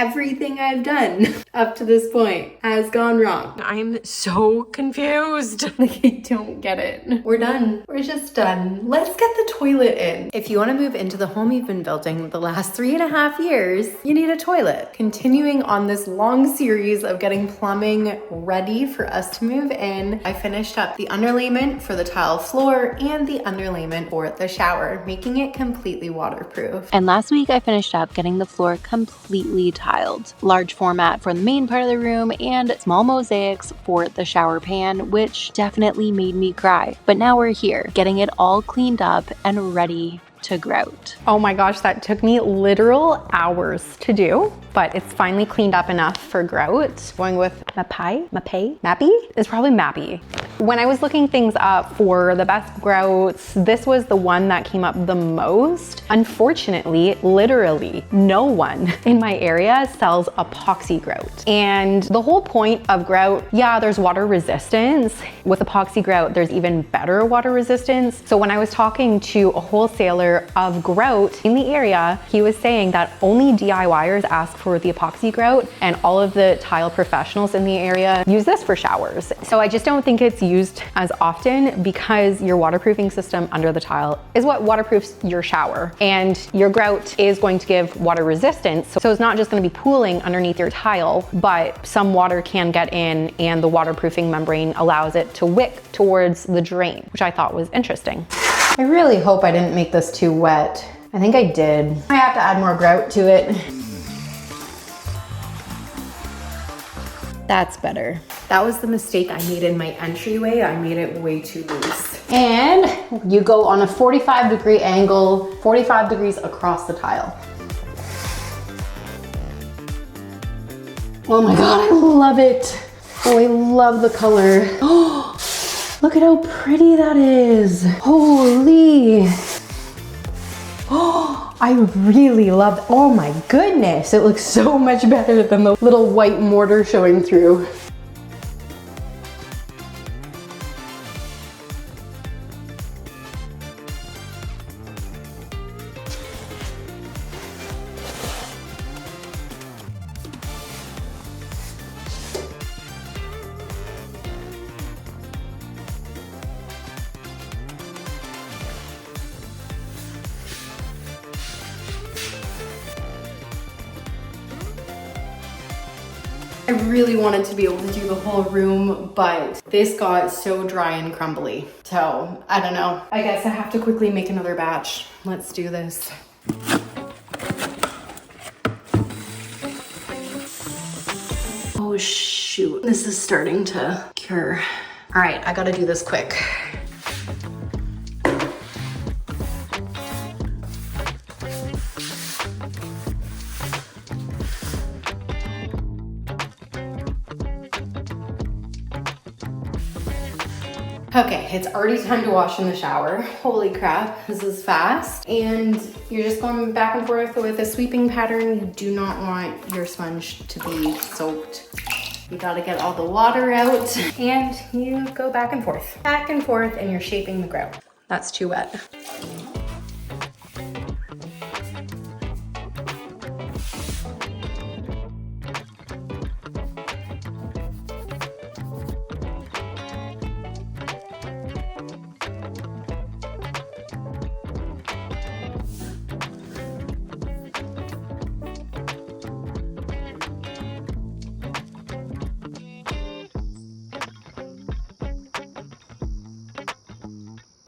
everything I've done up to this point has gone wrong. I'm so confused. Like, I don't get it. We're done. We're just done. Let's get the toilet in. If you want to move into the home you've been building the last 3.5 years, you need a toilet. Continuing on this long series of getting plumbing ready for us to move in, I finished up the underlayment for the tile floor and the underlayment for the shower, making it completely waterproof. And last week I finished up getting the floor completely tiled. Large format for the main part of the room and small mosaics for the shower pan, which definitely made me cry. But now we're here, getting it all cleaned up and ready to grout. Oh my gosh, that took me literal hours to do, but it's finally cleaned up enough for grout. Going with Mappy? It's probably Mappy. When I was looking things up for the best grouts, this was the one that came up the most. Unfortunately, literally no one in my area sells epoxy grout. And the whole point of grout, yeah, there's water resistance. With epoxy grout, there's even better water resistance. So when I was talking to a wholesaler of grout in the area, he was saying that only DIYers ask for the epoxy grout and all of the tile professionals in the area use this for showers. So I just don't think it's used as often because your waterproofing system under the tile is what waterproofs your shower, and your grout is going to give water resistance. So it's not just going to be pooling underneath your tile, but some water can get in and the waterproofing membrane allows it to wick towards the drain, which I thought was interesting. I really hope I didn't make this too wet. I think I did. I have to add more grout to it. That's better. That was the mistake I made in my entryway. I made it way too loose. And you go on a 45-degree angle, 45 degrees across the tile. Oh my God, I love it. Oh, I love the color. Oh, look at how pretty that is. Holy. Oh, I really love, oh my goodness. It looks so much better than the little white mortar showing through. I really wanted to be able to do the whole room, but this got so dry and crumbly. So I don't know. I guess I have to quickly make another batch. Let's do this. Oh shoot, this is starting to cure. All right, I gotta do this quick. Okay, it's already time to wash in the shower. Holy crap, this is fast. And you're just going back and forth with a sweeping pattern. You do not want your sponge to be soaked. You gotta get all the water out and you go back and forth, and you're shaping the grout. That's too wet.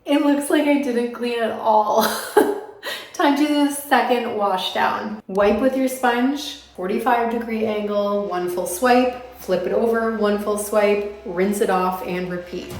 It looks like I didn't clean at all. Time to do the second wash down. Wipe with your sponge, 45-degree angle, one full swipe, flip it over, one full swipe, rinse it off and repeat.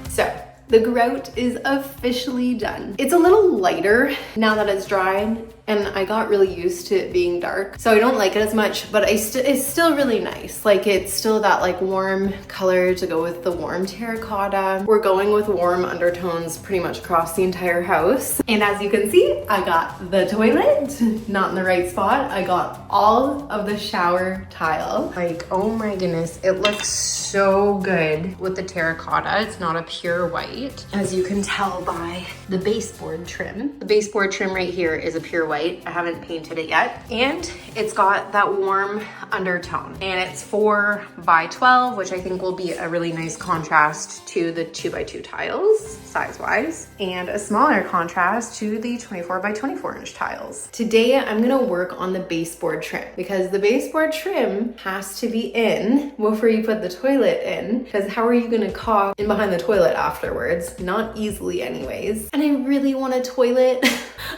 So, the grout is officially done. It's a little lighter now that it's dried, and I got really used to it being dark, so I don't like it as much, but it's still really nice. Like, it's still that like warm color to go with the warm terracotta. We're going with warm undertones pretty much across the entire house. And as you can see, I got the toilet, not in the right spot. I got all of the shower tile. Like, oh my goodness, it looks so good with the terracotta. It's not a pure white, as you can tell by the baseboard trim. The baseboard trim right here is a pure white. I haven't painted it yet. And it's got that warm undertone. And it's 4 by 12, which I think will be a really nice contrast to the 2 by 2 tiles, size-wise, and a smaller contrast to the 24 by 24 inch tiles. Today, I'm gonna work on the baseboard trim, because the baseboard trim has to be in before you put the toilet in, because how are you gonna caulk in behind the toilet afterwards? Not easily anyways. And I really want a toilet.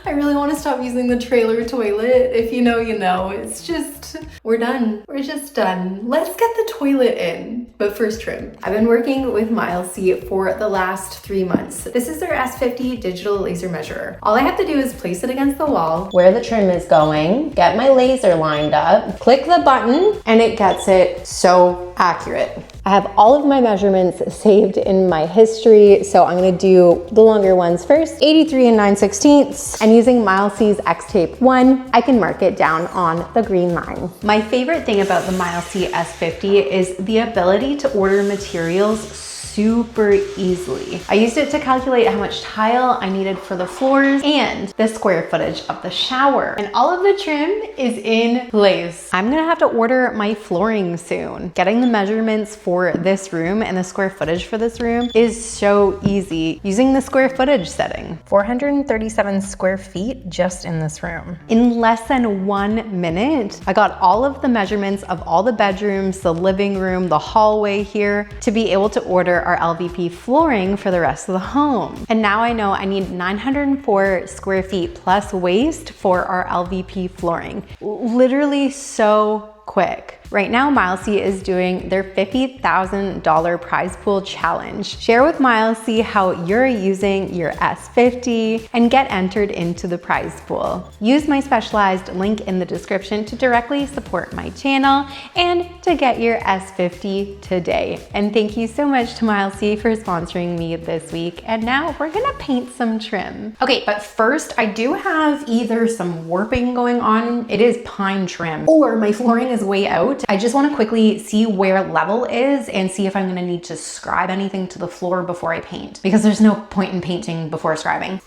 I really want to stop using the trailer toilet. If you know, you know. It's just, we're done. We're just done. Let's get the toilet in. But first, trim. I've been working with Milesy for the last 3 months. This is their S50 digital laser measurer. All I have to do is place it against the wall where the trim is going, get my laser lined up, click the button, and it gets it so accurate. I have all of my measurements saved in my history, so I'm gonna do the longer ones first. 83 and 9/16, and using Milesy's X-Tape 1, I can mark it down on the green line. My favorite thing about the Milesy S50 is the ability to order materials super easily. I used it to calculate how much tile I needed for the floors and the square footage of the shower. And all of the trim is in place. I'm gonna have to order my flooring soon. Getting the measurements for this room and the square footage for this room is so easy using the square footage setting. 437 square feet just in this room. In less than 1 minute, I got all of the measurements of all the bedrooms, the living room, the hallway here, to be able to order our LVP flooring for the rest of the home. And now I know I need 904 square feet plus waste for our LVP flooring. Literally so quick. Right now, Milesy is doing their $50,000 prize pool challenge. Share with Milesy how you're using your S50 and get entered into the prize pool. Use my specialized link in the description to directly support my channel and to get your S50 today. And thank you so much to Milesy for sponsoring me this week. And now we're gonna paint some trim. Okay, but first I do have either some warping going on, it is pine trim, or my flooring is way out. I just want to quickly see where level is and see if I'm going to need to scribe anything to the floor before I paint, because there's no point in painting before scribing.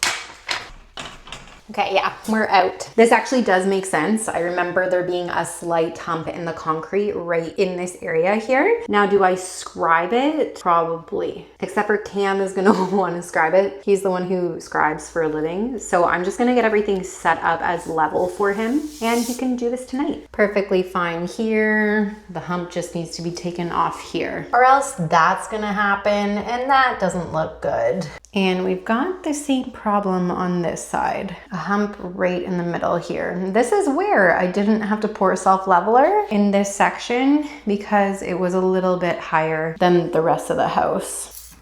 Okay, yeah, we're out. This actually does make sense. I remember there being a slight hump in the concrete right in this area here. Now, do I scribe it? Probably. Except for Cam is gonna want to scribe it. He's the one who scribes for a living. So I'm just gonna get everything set up as level for him, and he can do this tonight. Perfectly fine here. The hump just needs to be taken off here, or else that's gonna happen, and that doesn't look good. And we've got the same problem on this side. A hump right in the middle here. This is where I didn't have to pour self-leveler in this section because it was a little bit higher than the rest of the house.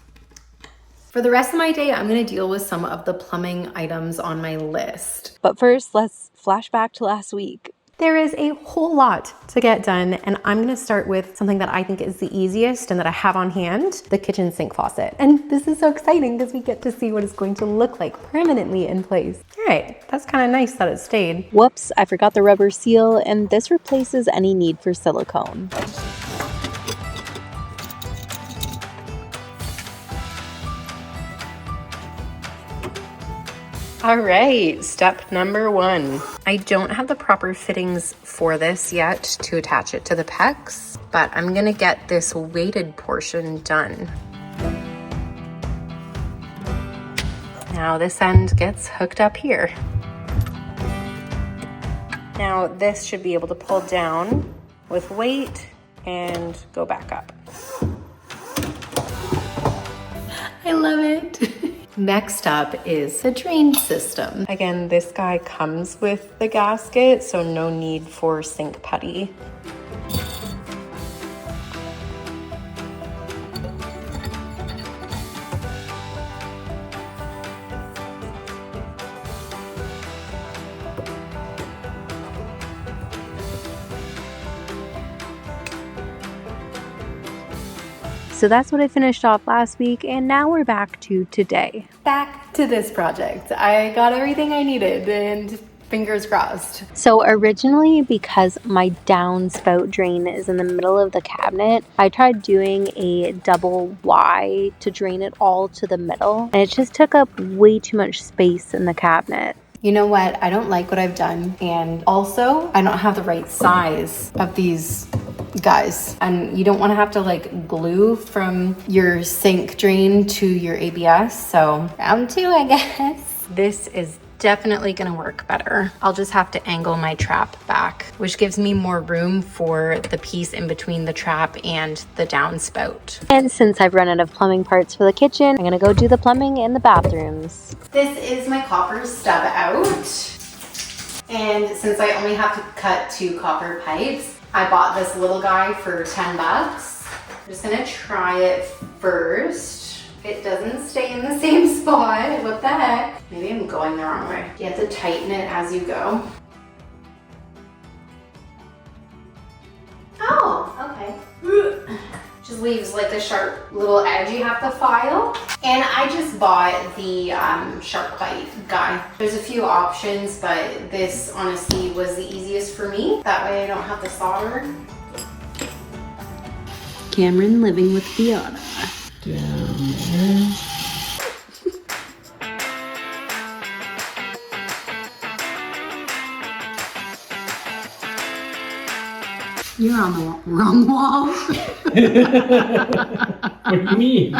For the rest of my day, I'm gonna deal with some of the plumbing items on my list. But first, let's flash back to last week. There is a whole lot to get done, and I'm gonna start with something that I think is the easiest and that I have on hand, the kitchen sink faucet. And this is so exciting because we get to see what it's going to look like permanently in place. All right, that's kind of nice that it stayed. Whoops, I forgot the rubber seal, and this replaces any need for silicone. All right, step number 1. I don't have the proper fittings for this yet to attach it to the pecs, but I'm gonna get this weighted portion done. Now this end gets hooked up here. Now this should be able to pull down with weight and go back up. I love it. Next up is the drain system. Again, this guy comes with the gasket, so no need for sink putty. So that's what I finished off last week, and now we're back to today. Back to this project. I got everything I needed and fingers crossed. So originally, because my downspout drain is in the middle of the cabinet, I tried doing a double Y to drain it all to the middle, and it just took up way too much space in the cabinet. You know what? I don't like what I've done. And also, I don't have the right size of these guys. And you don't want to have to like glue from your sink drain to your ABS. So round 2, I guess. This is definitely gonna work better. I'll just have to angle my trap back, which gives me more room for the piece in between the trap and the downspout. And since I've run out of plumbing parts for the kitchen, I'm gonna go do the plumbing in the bathrooms. This is my copper stub out. And since I only have to cut 2 copper pipes, I bought this little guy for 10 bucks. I'm just gonna try it first. It doesn't stay in the same spot. What the heck? Maybe I'm going the wrong way. You have to tighten it as you go. Oh, okay. Just leaves like a sharp little edge you have to file. And I just bought the sharp bite guy. There's a few options, but this honestly was the easiest for me. That way I don't have to solder. Cameron living with Biata. Down there. You're on the wrong wall. What do you mean?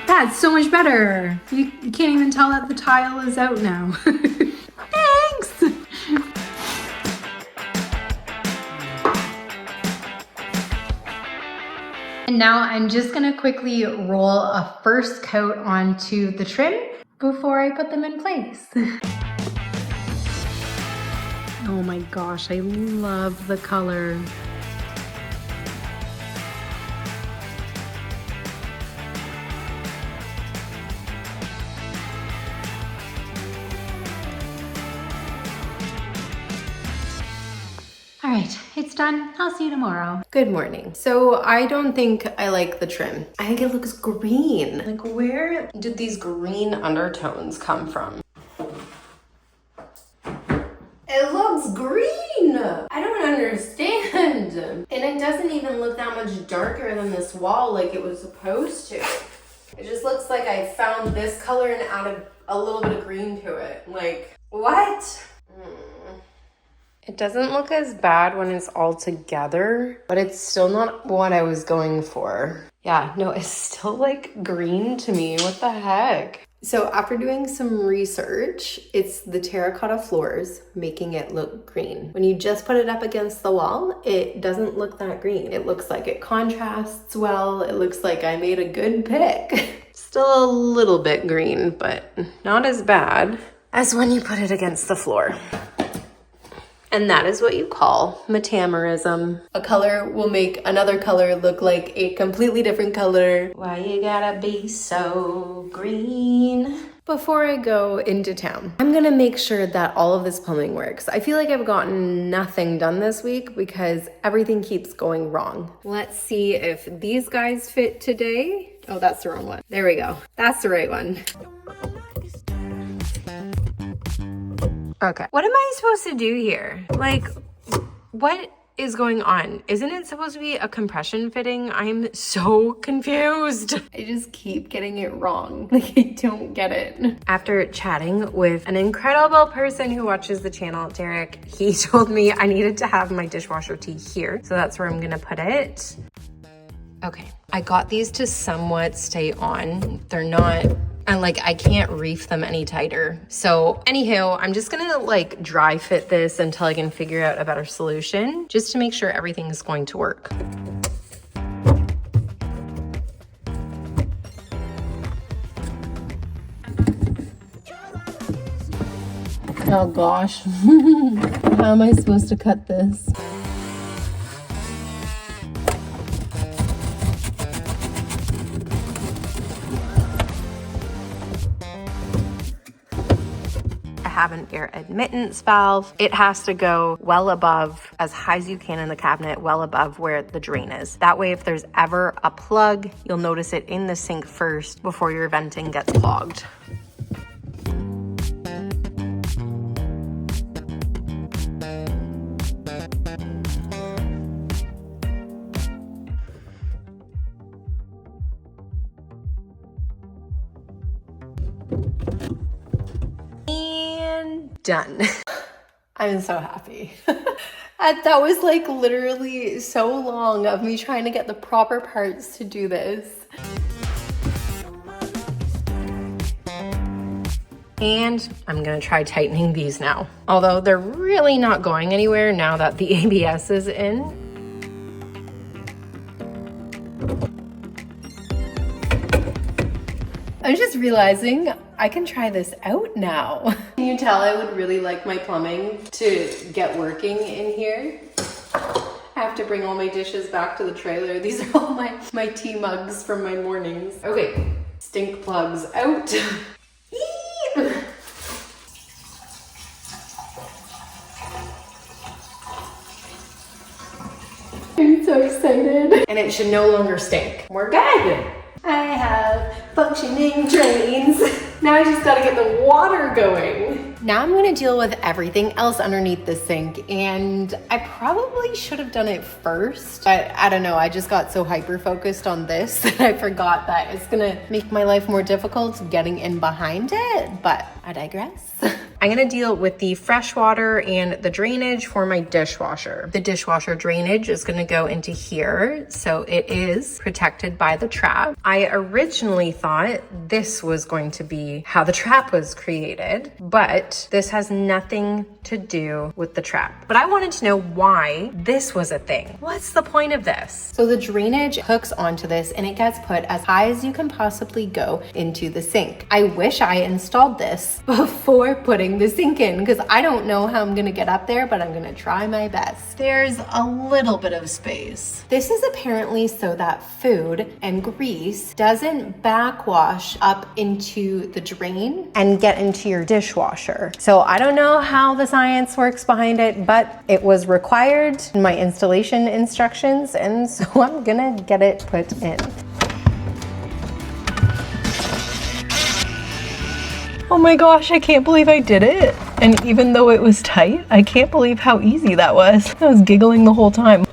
That's so much better. You can't even tell that the tile is out now. Thanks. And now I'm just gonna quickly roll a first coat onto the trim before I put them in place. Oh my gosh, I love the color. All right, it's done. I'll see you tomorrow. Good morning. So I don't think I like the trim. I think it looks green. Like, where did these green undertones come from? It looks green. I don't understand. And it doesn't even look that much darker than this wall like it was supposed to. It just looks like I found this color and added a little bit of green to it. Like, what? It doesn't look as bad when it's all together, but it's still not what I was going for. Yeah, no, it's still like green to me. What the heck? So after doing some research, it's the terracotta floors making it look green. When you just put it up against the wall, it doesn't look that green. It looks like it contrasts well. It looks like I made a good pick. Still a little bit green, but not as bad as when you put it against the floor. And that is what you call metamerism. A color will make another color look like a completely different color. Why you gotta be so green? Before I go into town, I'm gonna make sure that all of this plumbing works. I feel like I've gotten nothing done this week because everything keeps going wrong. Let's see if these guys fit today. Oh, that's the wrong one. There we go. That's the right one. Okay. What am I supposed to do here? Like, what is going on? Isn't it supposed to be a compression fitting? I'm so confused. I just keep getting it wrong. Like, I don't get it. After chatting with an incredible person who watches the channel, Derek, he told me I needed to have my dishwasher tee here. So that's where I'm gonna put it. Okay, I got these to somewhat stay on. They're not, and like I can't reef them any tighter. So anyhow, I'm just gonna like dry fit this until I can figure out a better solution, just to make sure everything is going to work. Oh gosh, how am I supposed to cut this? have an air admittance valve. It has to go well above, as high as you can in the cabinet, well above where the drain is. That way, if there's ever a plug, you'll notice it in the sink first before your venting gets clogged. And done. I'm so happy. That was like literally so long of me trying to get the proper parts to do this. And I'm gonna try tightening these now. Although they're really not going anywhere now that the ABS is in. I'm just realizing I can try this out now. Can you tell I would really like my plumbing to get working in here? I have to bring all my dishes back to the trailer. These are all my tea mugs from my mornings. Okay, stink plugs out. I'm so excited. And it should no longer stink. We're good. I have functioning drains. Now I just gotta get the water going. Now I'm gonna deal with everything else underneath the sink, and I probably should have done it first, but I don't know, I just got so hyper-focused on this that I forgot that it's gonna make my life more difficult getting in behind it, but I digress. I'm gonna deal with the fresh water and the drainage for my dishwasher. The dishwasher drainage is gonna go into here, so it is protected by the trap. I originally thought this was going to be how the trap was created, but this has nothing to do with the trap. But I wanted to know why this was a thing. What's the point of this? So the drainage hooks onto this and it gets put as high as you can possibly go into the sink. I wish I installed this before putting the sink in, because I don't know how I'm gonna get up there, but I'm gonna try my best. There's a little bit of space. This is apparently so that food and grease doesn't backwash up into the drain and get into your dishwasher. So I don't know how the science works behind it, but it was required in my installation instructions, and so I'm gonna get it put in. Oh my gosh, I can't believe I did it. And even though it was tight, I can't believe how easy that was. I was giggling the whole time.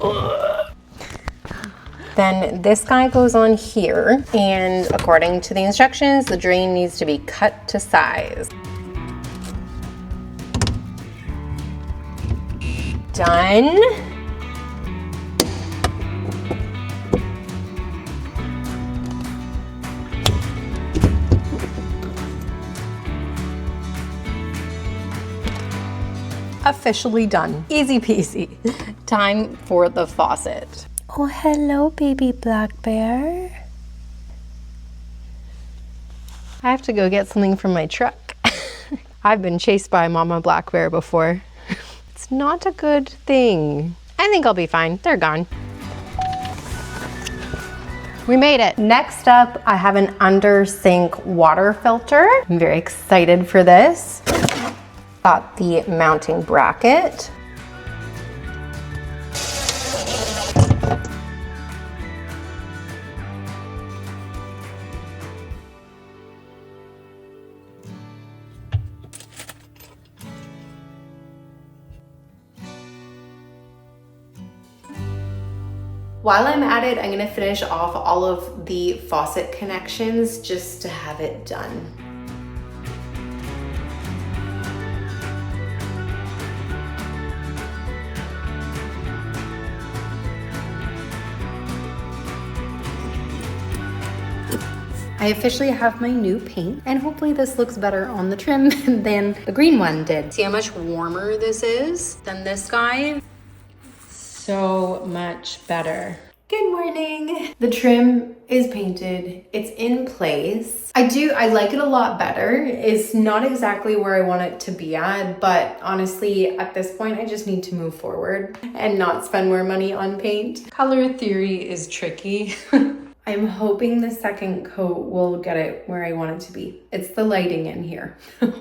Then this guy goes on here, and according to the instructions, the drain needs to be cut to size. Done. Officially done. Easy peasy. Time for the faucet. Oh, hello, baby black bear. I have to go get something from my truck. I've been chased by Mama Black Bear before. It's not a good thing. I think I'll be fine. They're gone. We made it. Next up, I have an under sink water filter. I'm very excited for this. Got the mounting bracket. While I'm at it, I'm gonna finish off all of the faucet connections just to have it done. I officially have my new paint, and hopefully this looks better on the trim than the green one did. See how much warmer this is than this guy? So much better. Good morning. The trim is painted. It's in place. I like it a lot better. It's not exactly where I want it to be at, but honestly, at this point, I just need to move forward and not spend more money on paint. Color theory is tricky. I'm hoping the second coat will get it where I want it to be. It's the lighting in here,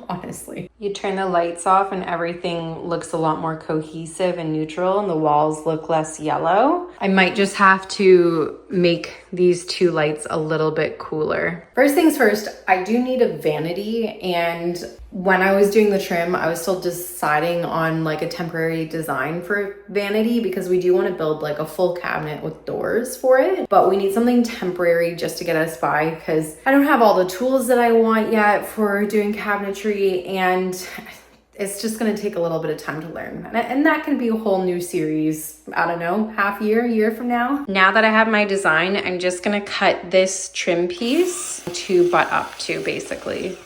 honestly. You turn the lights off and everything looks a lot more cohesive and neutral and the walls look less yellow. I might just have to make these two lights a little bit cooler. First things first, I do need a vanity, and when I was doing the trim, I was still deciding on like a temporary design for vanity because we do want to build like a full cabinet with doors for it, but we need something temporary just to get us by because I don't have all the tools that I want yet for doing cabinetry, and it's just going to take a little bit of time to learn. And that can be a whole new series, I don't know, half year from now. Now that I have my design, I'm just going to cut this trim piece to butt up to, basically.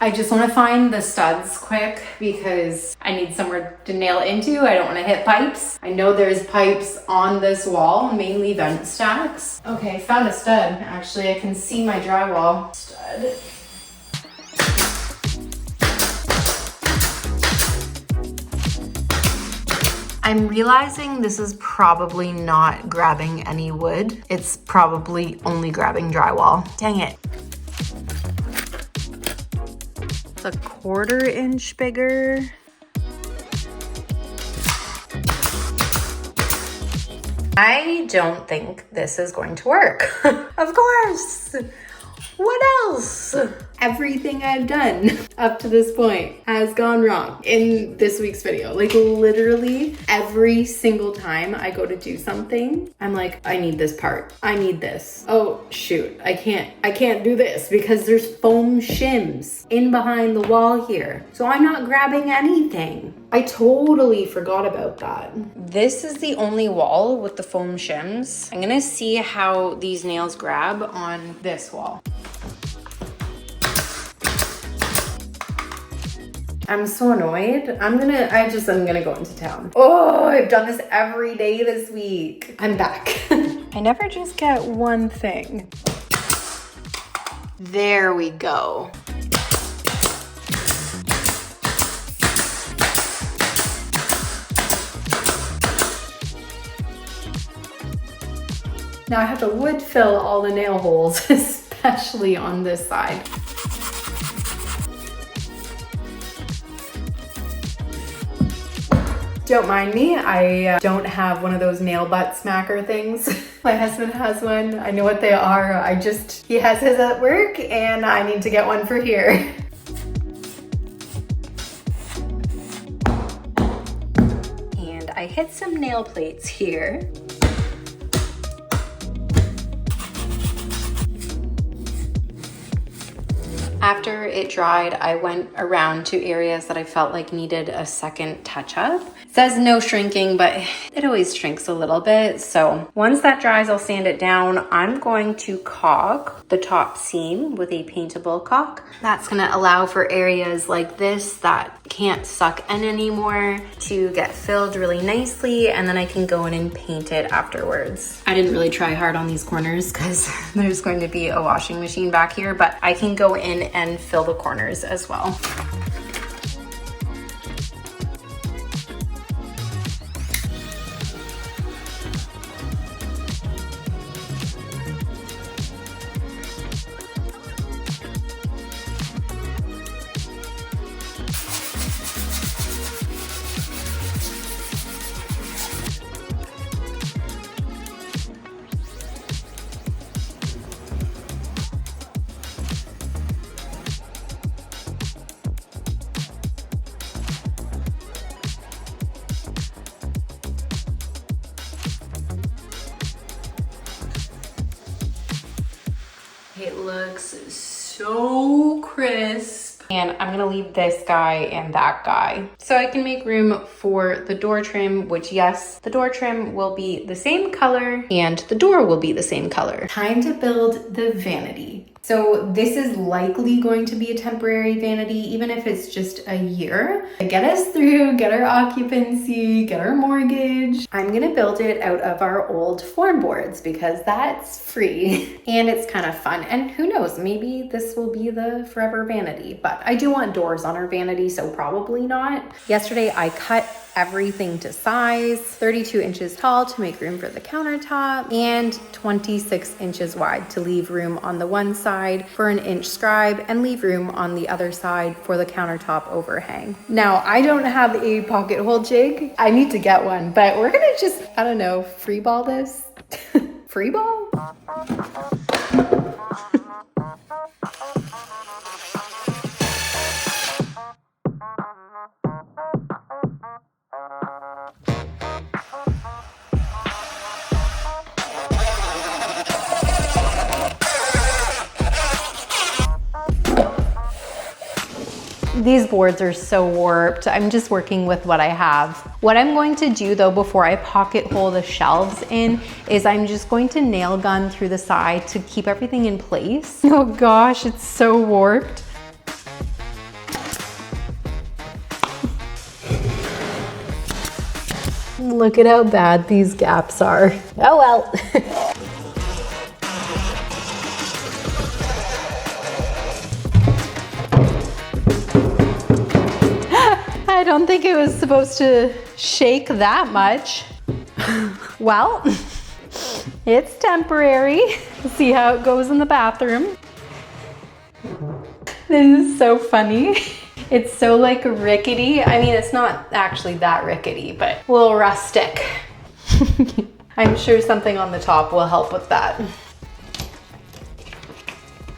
I just want to find the studs quick because I need somewhere to nail into. I don't want to hit pipes. I know there's pipes on this wall, mainly vent stacks. Okay, found a stud. Actually, I can see my drywall stud. I'm realizing this is probably not grabbing any wood. It's probably only grabbing drywall. Dang it. It's a 1/4 inch bigger. I don't think this is going to work. Of course. What else? Everything I've done up to this point has gone wrong in this week's video. Like literally every single time I go to do something, I'm like, I need this part. I need this. Oh shoot, I can't do this because there's foam shims in behind the wall here. So I'm not grabbing anything. I totally forgot about that. This is the only wall with the foam shims. I'm gonna see how these nails grab on this wall. I'm so annoyed. I'm gonna go into town. Oh, I've done this every day this week. I'm back. I never just get one thing. There we go. Now I have to wood fill all the nail holes, especially on this side. Don't mind me, I don't have one of those nail butt smacker things. My husband has one, I know what they are. He has his at work and I need to get one for here. And I hit some nail plates here. After it dried, I went around to areas that I felt like needed a second touch up. It says no shrinking, but it always shrinks a little bit. So once that dries, I'll sand it down. I'm going to caulk the top seam with a paintable caulk. That's gonna allow for areas like this that can't suck in anymore to get filled really nicely, and then I can go in and paint it afterwards. I didn't really try hard on these corners because there's going to be a washing machine back here, but I can go in and fill the corners as well. It looks so crisp. And I'm gonna leave this guy and that guy so I can make room for the door trim, which yes, the door trim will be the same color and the door will be the same color. Time to build the vanity. So this is likely going to be a temporary vanity, even if it's just a year. Get us through, get our occupancy, get our mortgage. I'm gonna build it out of our old form boards because that's free and it's kind of fun. And who knows, maybe this will be the forever vanity, but that. I do want doors on our vanity, so probably not. Yesterday I cut everything to size, 32 inches tall to make room for the countertop, and 26 inches wide to leave room on the one side for an inch scribe and leave room on the other side for the countertop overhang. Now, I don't have a pocket hole jig. I need to get one, but we're gonna just, I don't know, free ball this? Free ball? These boards are so warped. I'm just working with what I have. What I'm going to do though before I pocket hole the shelves in is I'm just going to nail gun through the side to keep everything in place. Oh gosh, it's so warped. Look at how bad these gaps are. Oh well. I don't think it was supposed to shake that much. Well, it's temporary. We'll see how it goes in the bathroom. This is so funny. It's so like rickety. I mean, it's not actually that rickety, but a little rustic. I'm sure something on the top will help with that.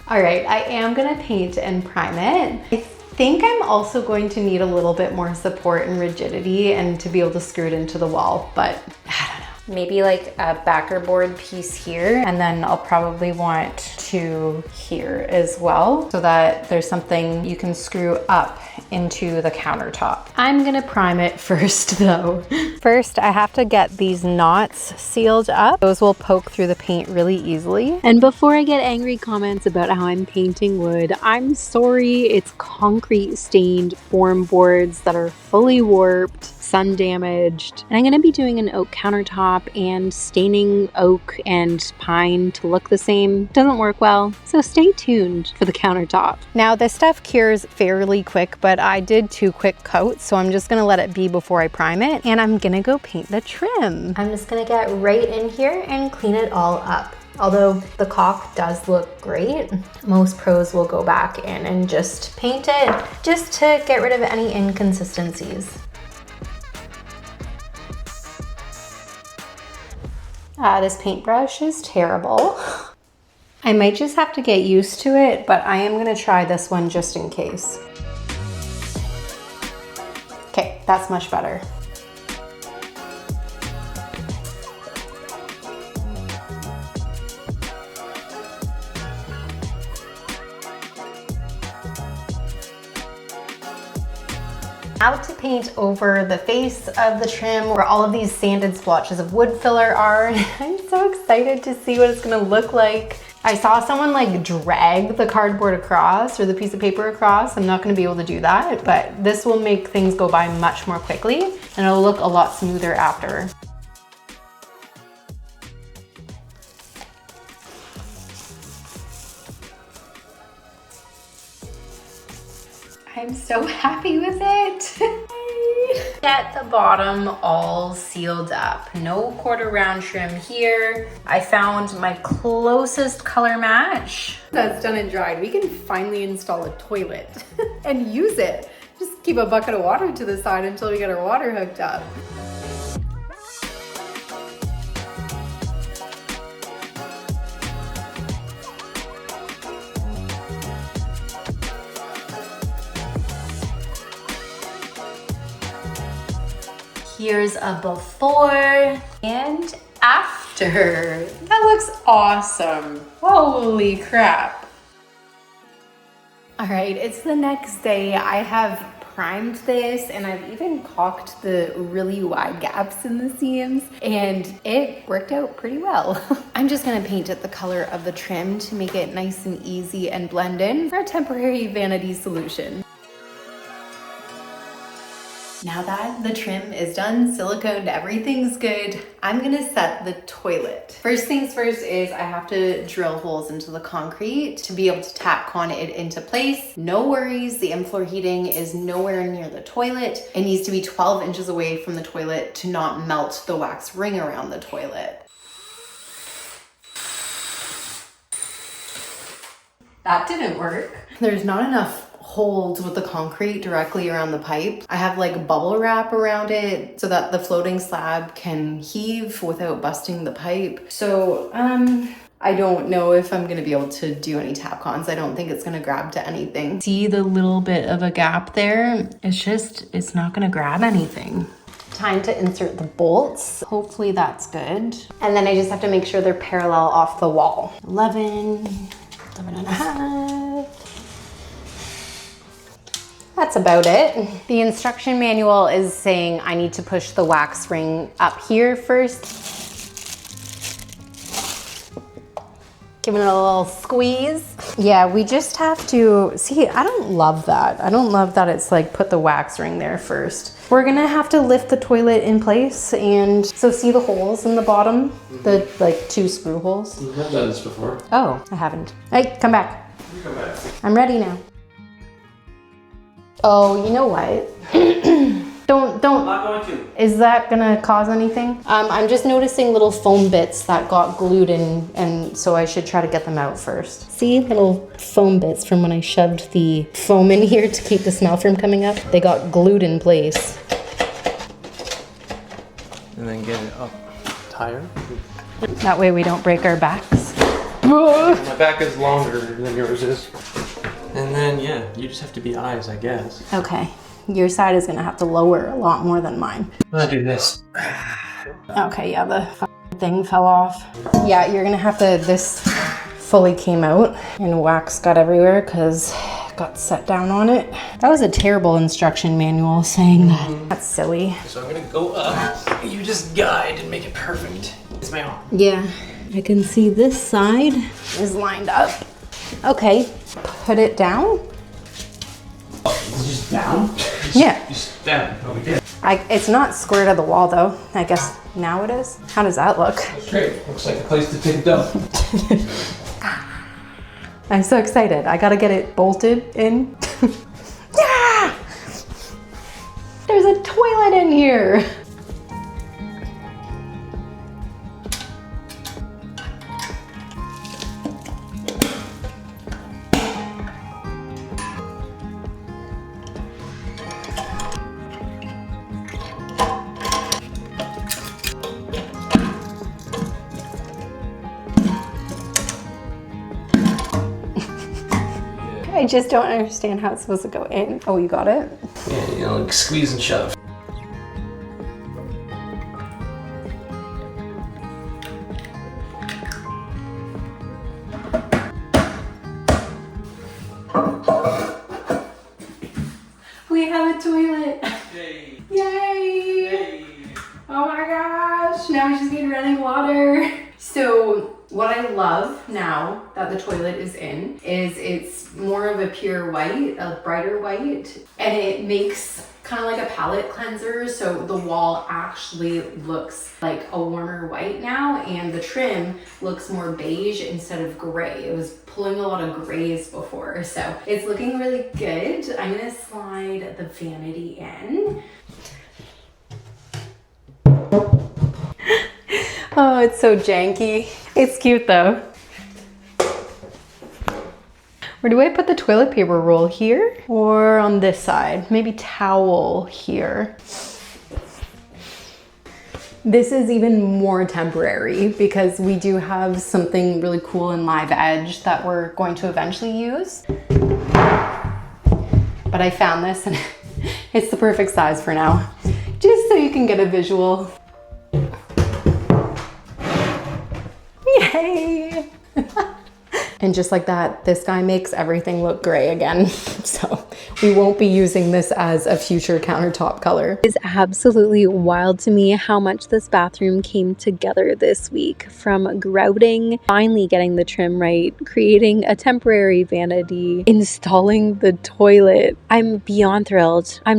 All right, I am gonna paint and prime it. I think I'm also going to need a little bit more support and rigidity and to be able to screw it into the wall, but I don't know. Maybe like a backer board piece here, and then I'll probably want two here as well so that there's something you can screw up into the countertop. I'm gonna prime it first though. First, I have to get these knots sealed up. Those will poke through the paint really easily. And before I get angry comments about how I'm painting wood, I'm sorry, it's concrete stained form boards that are fully warped, sun damaged, and I'm gonna be doing an oak countertop and staining oak and pine to look the same. Doesn't work well, so stay tuned for the countertop. Now this stuff cures fairly quick, but I did 2 quick coats, so I'm just gonna let it be before I prime it, and I'm gonna go paint the trim. I'm just gonna get right in here and clean it all up. Although the caulk does look great, most pros will go back in and just paint it just to get rid of any inconsistencies. This paintbrush is terrible. I might just have to get used to it, but I am gonna try this one just in case. Okay, that's much better. Now to paint over the face of the trim where all of these sanded splotches of wood filler are. I'm so excited to see what it's gonna look like. I saw someone like drag the cardboard across or the piece of paper across. I'm not gonna be able to do that, but this will make things go by much more quickly and it'll look a lot smoother after. I'm so happy with it. Get the bottom all sealed up. No quarter round trim here. I found my closest color match. That's done and dried. We can finally install a toilet and use it. Just keep a bucket of water to the side until we get our water hooked up. Here's a before and after. That looks awesome. Holy crap. All right, it's the next day. I have primed this and I've even caulked the really wide gaps in the seams and it worked out pretty well. I'm just gonna paint it the color of the trim to make it nice and easy and blend in for a temporary vanity solution. Now that the trim is done, siliconed, everything's good, I'm gonna set the toilet. First things first is I have to drill holes into the concrete to be able to tack con it into place. No worries, the in-floor heating is nowhere near the toilet. It needs to be 12 inches away from the toilet to not melt the wax ring around the toilet. That didn't work. There's not enough holes with the concrete directly around the pipe. I have like bubble wrap around it so that the floating slab can heave without busting the pipe. So I don't know if I'm gonna be able to do any tap cons. I don't think it's gonna grab to anything. See the little bit of a gap there? It's not gonna grab anything. Time to insert the bolts. Hopefully that's good. And then I just have to make sure they're parallel off the wall. 11 and a half. That's about it. The instruction manual is saying I need to push the wax ring up here first. Give it a little squeeze. Yeah, we just have to, see, I don't love that. I don't love that it's like put the wax ring there first. We're gonna have to lift the toilet in place, and so see the holes in the bottom? The like 2 screw holes? You've done this before. Oh, I haven't. Hey, come back. You come back. I'm ready now. Oh, you know what? Don't. I'm not going to. Is that gonna cause anything? I'm just noticing little foam bits that got glued in, and so I should try to get them out first. See, little foam bits from when I shoved the foam in here to keep the smell from coming up. They got glued in place. And then get it up higher. That way we don't break our backs. My back is longer than yours is. And then, yeah, you just have to be eyes, I guess. Okay, your side is gonna have to lower a lot more than mine. I'm gonna do this. Okay, yeah, the thing fell off. Yeah, you're gonna have to, this fully came out and wax got everywhere because it got set down on it. That was a terrible instruction manual saying that. That's silly. So I'm gonna go up. You just guide and make it perfect. It's my arm. Yeah, I can see this side is lined up. Okay, put it down. Oh, it's just down? Yeah. Just down. Oh, we did. It's not square to the wall though. I guess now it is. How does that look? That's great. Looks like the place to pick it up. I'm so excited. I gotta get it bolted in. Yeah! There's a toilet in here. I just don't understand how it's supposed to go in. Oh, you got it? Yeah, you know, like squeeze and shove. We have a toilet. Yay! Yay! Yay! Oh my gosh, now we just need running water. So what I love now that the toilet is in is it's more of a pure white, a brighter white, and it makes kind of like a palette cleanser. So the wall actually looks like a warmer white now, and the trim looks more beige instead of gray. It was pulling a lot of grays before, so it's looking really good. I'm gonna slide the vanity in. Oh, it's so janky. It's cute though. Where do I put the toilet paper roll? Here or on this side? Maybe towel here. This is even more temporary because we do have something really cool in live edge that we're going to eventually use. But I found this and it's the perfect size for now. Just so you can get a visual. Yay! And just like that, this guy makes everything look gray again. So we won't be using this as a future countertop color. It's absolutely wild to me how much this bathroom came together this week. From grouting, finally getting the trim right, creating a temporary vanity, installing the toilet. I'm beyond thrilled. I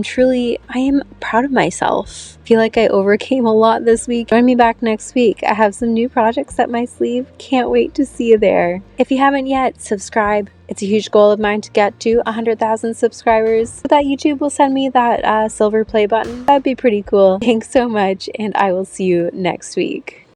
am proud of myself. I feel like I overcame a lot this week. Join me back next week. I have some new projects up my sleeve. Can't wait to see you there. If you haven't yet, subscribe. It's a huge goal of mine to get to 100,000 subscribers so that YouTube will send me that silver play button. That'd be pretty cool. Thanks so much, and I will see you next week.